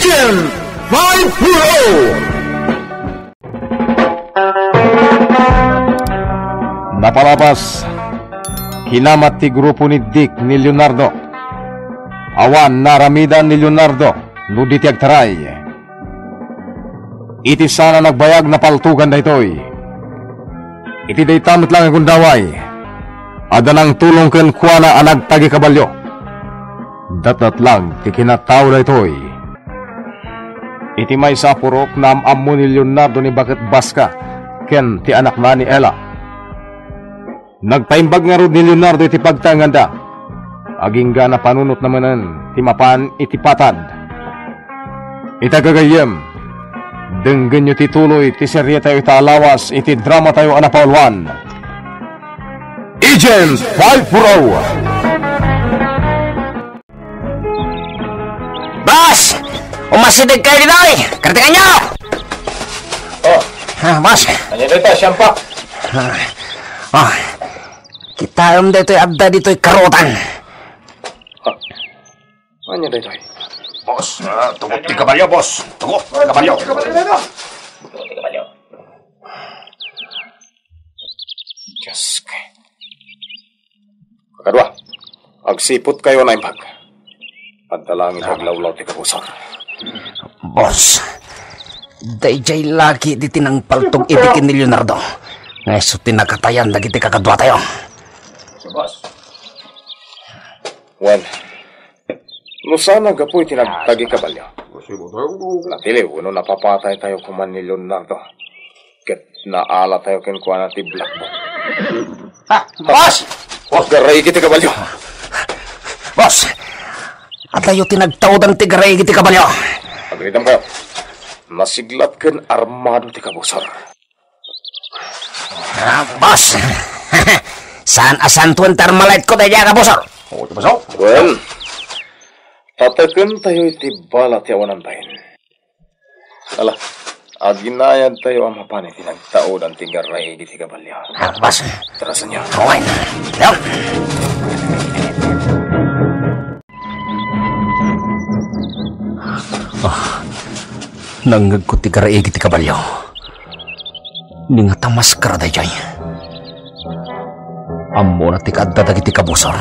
Agent 5 Napalabas, hinamat ti grupo ni Dick ni Leonardo. Awan naramidan ni Leonardo, nudi ti agtaray. Iti sana nagbayag na paltugan da itoy. Iti day tamit lang ang gundaway. Ada nang tulong ken kuana anag tagi kabalyo. Datdat lang ti kinataw da itoy. Iti may sapurok na amamo ni Leonardo ni Bakit Baska ken ti anak na ni Ella. Nagpaimbag nga rod ni Leonardo iti pagtanganda. Aging na panunot namanan ti mapan iti patad. Itagagayem, denggen nyo ti tuloy ti serye tayo italawas iti drama tayo anapaulwan. Agent 5 Pro! Boss! Umasidig kayo dito eh! Kartingan nyo! Oh, boss! ano dito, siyampa? Kita dito abda dito karutan. Ano dito? Boss, tugot ti kabalyo, boss. Tugot ti kabalyo. Tugot ti kabalyo. Diyos kay. Kakadwa, agsipot kayo na impag. Padalangin aglawlaw ti kabusor. Boss, dayjay laki di tinang paltog idikin ni Leonardo. Ngay so tinakatayan dagiti kakadwa tayo. Boss. Well, no sana gapoy tinagtagi kabalyo. Natili, uno napapatay tayo kuman ni Leonardo. Ket naala tayo kinkuha na ti Blackboard. Boss! Boss, garay kiti kabalyo. Boss! At tayo tinagtawdan ti garay kiti kabalyo. Pagalitan kayo. Nasiglat ken armado ti kabusor. Boss! Saan asantuan tarmalait ko dahil ka, bosor? Oo, ito baso? Well, tatakan tayo iti bala ti awanan tayo. Ala, aginayad tayo ang mapanit tinagtaod ang tigaray di tigabalya. Boss. Tarasan niyo. Okay. Down. Nanggag ko tigaray di tigabalya. Ningatamas karaday jay. Ammo na tikadda dagiti kabusor.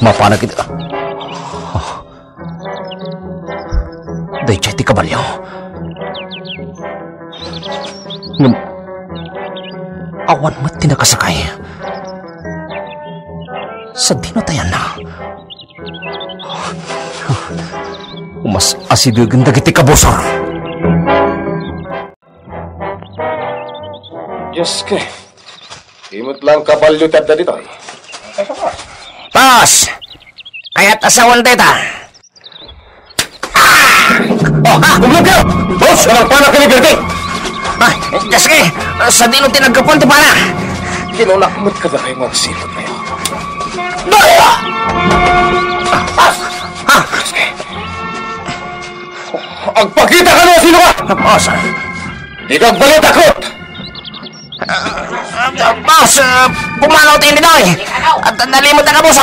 Mapanag iti... Dayjay ti kabalyo. Awan mo't tinakasakay. Sa dinatayan na. Umas asidugan dagiti kabusor. Diyos ka. Imot lang kabalyo tadda dito eh. Boss! Kaya't asawan teta. Kumulog kayo! Boss! Anong panak ka ni Berti? Diyos ka, sa dino tinagkapon ti pana. Kinunakmot ka na kayo magsilot na yun. Daya! Boss! Diyos ka. Agpakita ka na sino ka! Boss! Di kang balitakot! Boss, pumanaw tayo nito eh. At nalimot na ka, boss.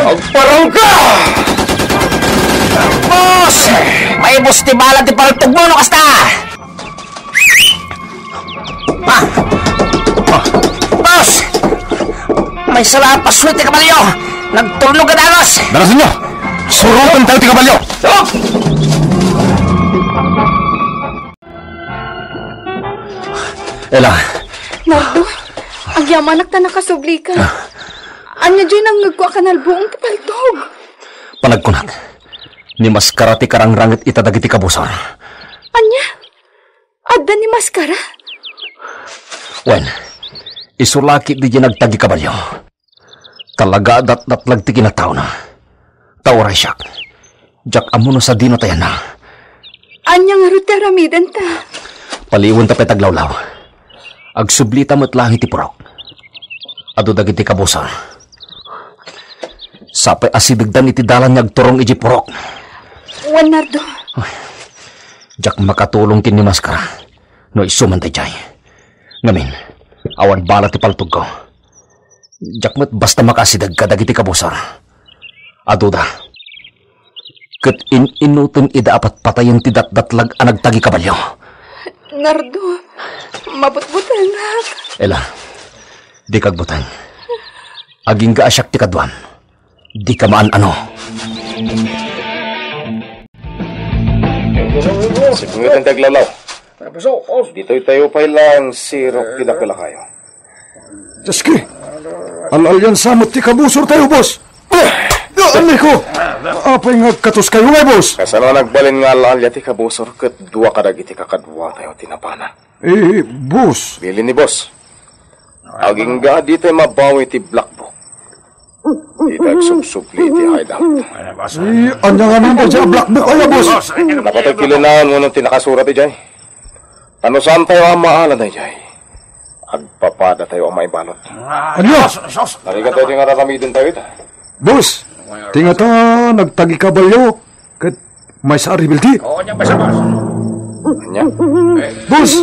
Agparang ka! Boss! May bus ti bala ti paltog mo, no kasta! Boss! May sala paswit ti kabalyo! Nagturnog ka danos! Darasin nyo! Surutan tayo ti kabalyo! Ela. Nardo, ang yamanak na nakasubli ka. Anya dyan ang nagkuha ka nalbuong kapaltog. Panagkunat. Ni maskara ti karangrangit itadagiti kabusor. Anya? Adda ni maskara? Wen, isulaki di dyan nagtagi kabalyo. Talaga datlag ti kinataw na. Tauray siyak. Jak amuno sa dino tayan na. Anya nga ro teramidan ta. Paliwan ta petaglawlaw. Agsublita mo't langit ti purok. Ado dagiti kabusor. Sapay asidagdan iti dalan niya agturong iji purok. Juan Nardo. Jak makatulong kin ni maskara. No isuman tayo jay. Ngamin, awan bala ti paltog ko. Jak mo't basta makasidag ka dagiti kabusor. Ado da. Kat inuton ida apat patayin ti datdatlag anag tagi kabalyo. Nardo, mabutbutan nga. Ela, di kagbutang. Aging gaasyak ti kadwan. Di ka maan ano. Sipungitan taglalaw. Dito'y tayo pa ilang sirok tinakala kayo. Jaski, al-alyan samot ti kabusor tayo, boss. Alay ko, apay nga katos kayo nga, boss. Kasano nagbalin nga al-alya ti kabusor kat duwa kadag iti kakadwa tayo tinapana. Boss. Bilin ni boss. Aging ga dito'y mabawi ti Black Book. Di nagsubsubli ti hideout. Anya nga naman dyan, Black Book, ay, boss. Napatay kilinaan mo nung tinakasurat ti Jay. Ano saan tayo ang maalan na Jay? Agpapada tayo ang maibalot. Anya? Nariga tayo nga raramidin tayo ita. Boss, tinga ta nagtagi kabalyo. Kat may sa aribilti. Anya? Boss,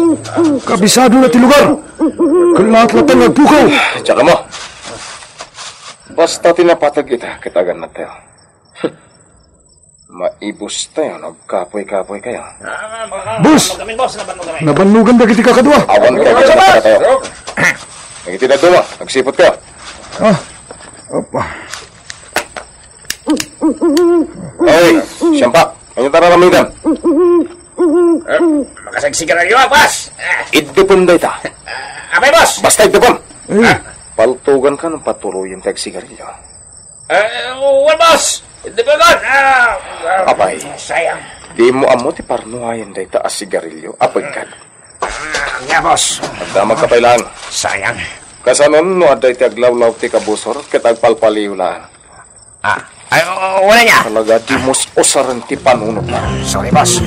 kabisado na ti lugar. Kalat-latan nagpukaw. Tsaka mo. Basta tinapatag kita, kitagan na tayo. Maibos tayo, nagkapoy-kapoy kayo. Boss, nabanlugan ba kiti kakadwa? Awan ka na tayo. Nagitid na duma, nagsipot ka. Opa. Ay, siyampa, ano tara ramidan? Makasagsigan na liwa, boss! Idupon dahi ta. Abay, boss! Basta idupon. Paltugan ka ng patuloy yung tagsigarilyo. Well, boss! Hindi ba God? Abay, Sayang. di mo amo ti parnuayan dahi ta as sigarilyo. Apagkad. Nga, boss. Magdamag ka pailaan. Sayang. Kasanon no aday ti aglawlaw ti kabusor ket agpalpaliw na. Ay, wala niya. Talaga di mos usaran ti panunot na. Sorry, boss.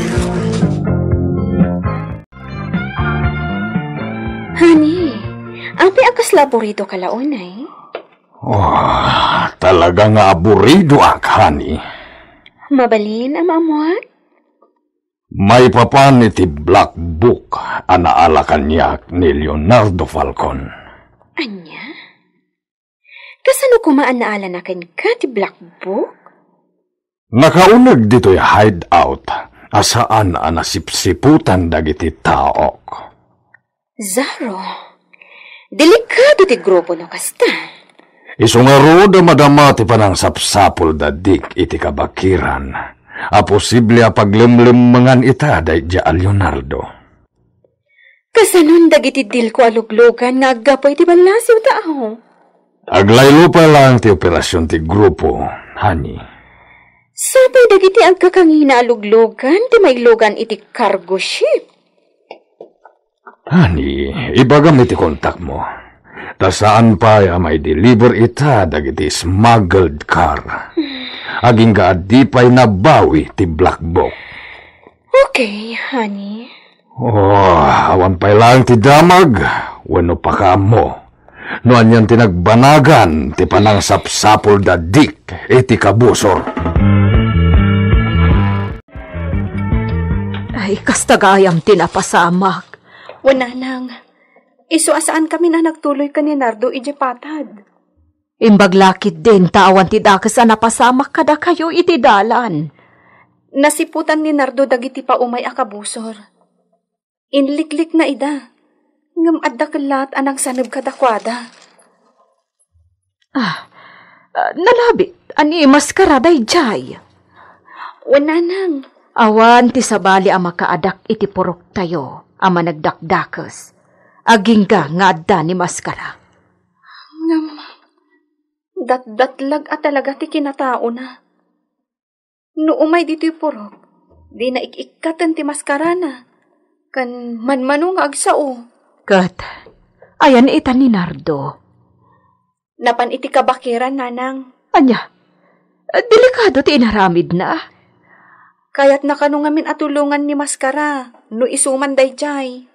Honey, api akas laborito kalaon ay. Talaga nga aburido ak, honey. Mabalin ang maamuat? May papan iti Black Book anaala kanyak ni Leonardo Falcon. Anya? Kasano kumaan na ala na kan ka ti Black Book? Nakaunag dito'y hideout asaan anasipsiputan dagiti taok. Zaro, delikado ti grupo no kasta. Isungaro da madama ti panang sapsapol da dik iti kabakiran. A posible a paglimlimangan ita day ja Leonardo. Kasanon dagiti dil ko aluglugan nga agapoy ti balasiw tao. Aglaylo pa lang ti operasyon ti grupo, honey. Sabay dagiti agkakangina aluglugan ti may lugan iti cargo ship. Honey, ibagam iti kontak mo. Ta saan pa may deliver ita dagiti smuggled car. Aging gaadi pa'y nabawi ti Black Book. Okay, honey. Awan pa'y lang ti damag. Wano pa ka mo. Noan yan tinagbanagan ti panang sapsapol da dik iti kabusor. Ay, kastagayam tinapasamak. Wala nang. Iso asaan kami na nagtuloy ka ni Nardo ije patad. Imbaglakit din tawan ti dakas na napasamak kada kayo iti dalan. Nasiputan ni Nardo dagiti pa umay akabusor. Inliklik na ida. Ngam adda kalat anang sanib kadakwada. Nalabit, ani maskaraday jay. Wala nang. Awan ti sabali ang makaadak iti purok tayo, ama nagdakdakas. Aging nga adda ni maskara. Ngam, datdatlag at talaga ti kinatao na. No umay dito'y purok, di na ikikatan ti maskara na. Kan manmanong agsao. Kat, ayan ita ni Nardo. Napan iti kabakiran, nanang. Anya, delikado ti inaramid na. Kaya't nakanungamin atulungan ni maskara, no isuman dayjay.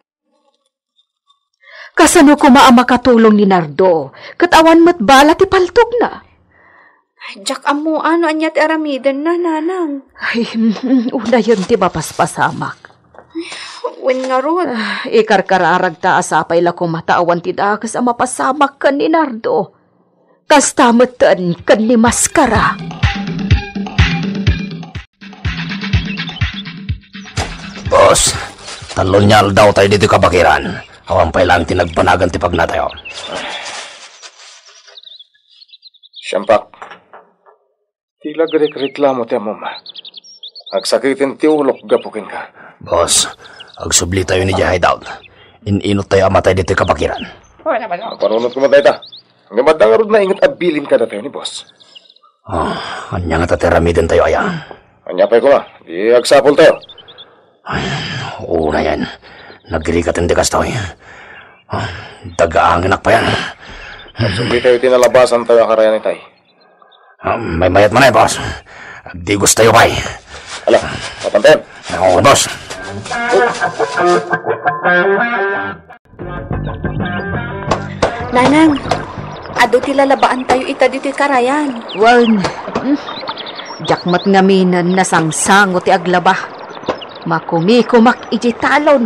Kasano kumaa makatulong ni Nardo, katawan mo't bala ti paltog na. Jack amo ano anyat aramidan na, nanang. Ay, una yun ti mapaspasamak. Wen nga rod. Ikarkararag ta asapay la kumatawan ti dakas ang mapasamak kan ni Nardo. Kastamatan kan ni maskara. Kalonyal daw tayo dito kabakiran. Awampay lang tinagpanagan ti pagna tayo. Siyampak, tila reklamo ti amom. Agsakitin ti ulok gapukin ka. Boss, agsubli tayo ni Jahay daw. Ininot tayo amatay dito kabakiran. Panunod ko matay ta. Ang madang arod na ingat abilin ka na tayo ni boss. Anya nga tatiramitin tayo aya. Anya pa'y ko na, di agsapol tayo. Oo na yan. Nagirikat hindi kas tayo. Dagaangin pa yan. Agsubli tayo tinalabasan tayo akarayan ni tayo. May mayat man ay, boss. Di gusto tayo pa'y. Ala, mapantayan. Oo, boss. Nanang, ado ti lalabaan tayo ita dito karayan. Wan, jakmat nga minan na sangsango ti aglaba. Makumikumak iji talon.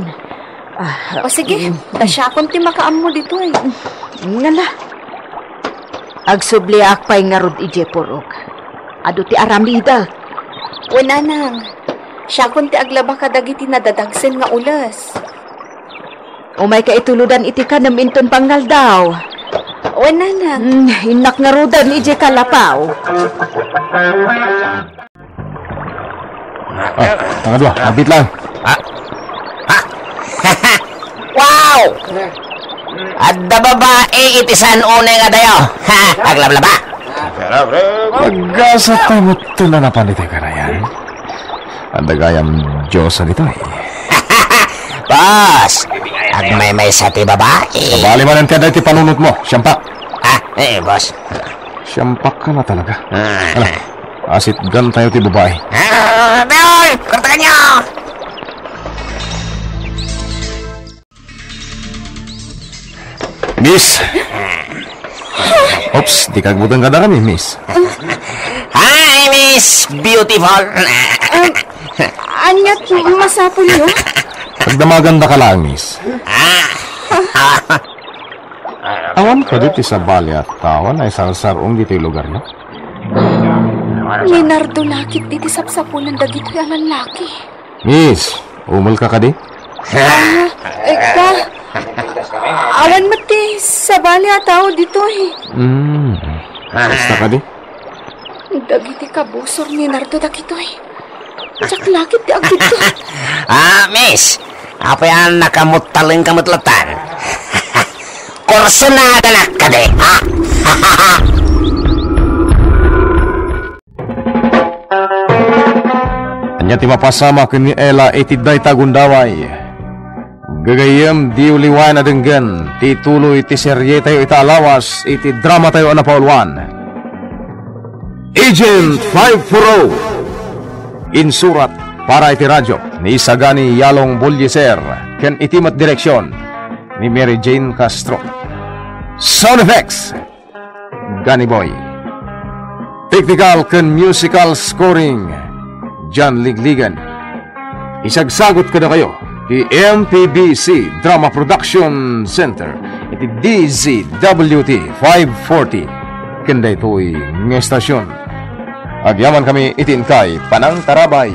O sige, dasyakon ti makaam mo dito eh. Ngala. Agsubliak pa'y nga rod iji purok. Ado ti aramida. O nanang, syakon ti aglaba kadagiti nadadagsen nga ulas. Umay ka ituludan iti ka naminton panggal daw. O nanang. Inak nga rodan iji kalapaw. Tanga dua, mabit lang. Wow! Adda babae itisan unay nga dayo. Ha, aglablaba. Pagasa tayo mo tula na panitay karayan. Ang dagayam Diyosa dito eh. Boss, agmay-may sa ti babae. Kabali man ang tiyaday ti panunot mo, Siyampak. Boss. Siyampak ka na talaga. Ala, asit gan tayo ti babae. Beoy, kortakan nyo! Miss! Oops, di kagbutan ka na kami, Miss. Hi, Miss Beautiful. Anyat masapol nyo? Pagdamaganda ka lang, Miss. Awan ka dito sa bali at tawan ay sarsarong dito yung lugar, no? Leonardo lakit diti sapsapulan dagito yung lalaki. Miss, umal ka di? Eka, awan mati sa bali ataw dito eh. Basta ka di? Dagiti kabusor ni Leonardo dagito eh. Tsak lakit di agito. Miss, apa yan nakamutaling kamutlatan? Kurso na danak ka di, ha? Anya ti mapasama kini Ella itiday tagundaway. Gagayam di uliwan na denggan, ti tuloy ti serye tayo italawas, iti drama tayo anapaulwan. Agent 540 insurat para iti radyo ni Sagani Yalong Bulyeser ken itimat direksyon ni Mary Jane Castro. Sound effects Gani Boy. Technical ken musical scoring John Ligligan. Isagsagot ka na kayo di MPBC Drama Production Center iti DZWT 540 kanda ito'y ng estasyon. Agyaman kami itin kay Panang Tarabay.